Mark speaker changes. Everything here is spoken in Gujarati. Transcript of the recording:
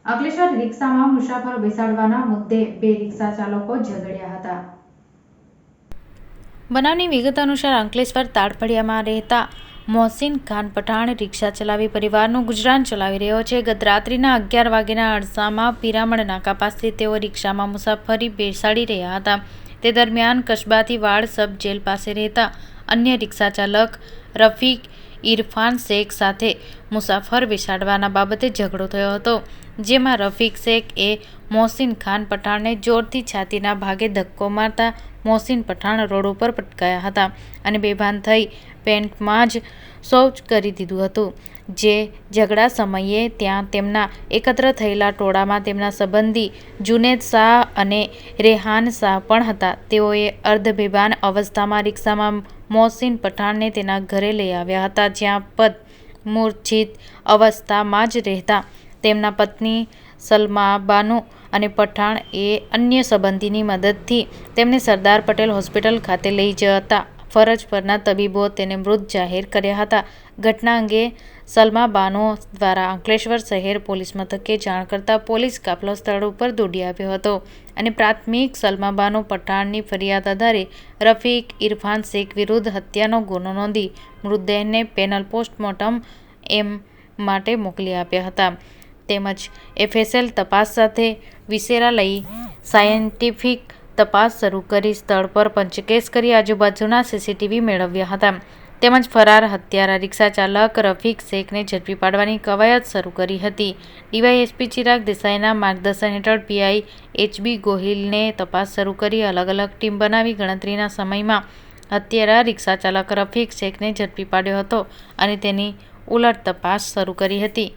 Speaker 1: અંકલેશ્વર રિક્ષામાં મુસાફરો બેસાડવાના મુદ્દે બે રિક્ષા ચાલકો ઝઘડ્યા હતા। બનાવની વિગત અનુસાર અંકલેશ્વર તાડફળિયામાં રહેતા મોહસિન ખાન પઠાણ રિક્ષા ચલાવી પરિવારનું ગુજરાન ચલાવી રહ્યો છે। ગત રાત્રિના 11 વાગ્યાના અરસામાં પિરામણ નાકા પાસે તેઓ રિક્ષામાં મુસાફરી બેસાડી રહ્યા હતા। તે દરમિયાન કસ્બાથી વાડ સબ જેલ પાસે રહેતા અન્ય રિક્ષા ચાલક રફીક ઇરફાન શેખ સાથે મુસાફર બેસાડવાના બાબતે ઝઘડો થયો હતો, જેમાં રફીક શેખ એ મોહસિન ખાન પઠાણને જોરથી છાતીના ભાગે ધક્કો મારતા મોહસિન પઠાણ રોડ ઉપર પટકાયા હતા અને બેભાન થઈ પેન્ટમાં જ શૌચ કરી દીધું હતું। જે ઝઘડા સમયે ત્યાં તેમના એકત્ર થયેલા ટોળામાં તેમના સંબંધી જુનેદ શાહ અને રેહાન શાહ પણ હતા। તેઓએ અર્ધબેભાન અવસ્થામાં રિક્ષામાં મોહસિન પઠાણને તેના ઘરે લઈ આવ્યા હતા, જ્યાં પદ મૂર્છિત અવસ્થામાં જ રહેતા તેમના પત્ની સલમા બાનુ અને પઠાણ એ અન્ય સંબંધીની મદદથી તેમને સરદાર પટેલ હોસ્પિટલ ખાતે લઈ જતા ફરજ પરના તબીબો તેને મૃત જાહેર કર્યા હતા। ઘટના અંગે સલમા બાનુ દ્વારા અંકલેશ્વર શહેર પોલીસ મથકે જાણ કરતા પોલીસ કાફલો સ્થળ ઉપર દોડી આવ્યો હતો અને પ્રાથમિક સલમા બાનુ પઠાણની ફરિયાદ આધારે રફીક ઇરફાન શેખ વિરુદ્ધ હત્યાનો ગુનો નોંધી મૃતદેહને પેનલ પોસ્ટમોર્ટમ માટે મોકલી આપ્યા હતા, તેમજ એફએસએલ તપાસ સાથે વિસેરા લઈ સાયન્ટિફિક તપાસ શરૂ કરી સ્થળ પર પંચકેસ કરી આજુબાજુના સીસીટીવી મેળવ્યા હતા, તેમજ ફરાર હત્યારા રિક્ષા ચાલક રફીક શેખને ઝડપી પાડવાની કવાયત શરૂ કરી હતી। ડીવાયએસપી ચિરાગ દેસાઈના માર્ગદર્શન હેઠળ પીઆઈ એચબી ગોહિલને તપાસ શરૂ કરી અલગ અલગ ટીમ બનાવી ગણતરીના સમયમાં હત્યારા રિક્ષા ચાલક રફીક શેખને ઝડપી પાડ્યો હતો અને તેની ઉલટ તપાસ શરૂ કરી હતી।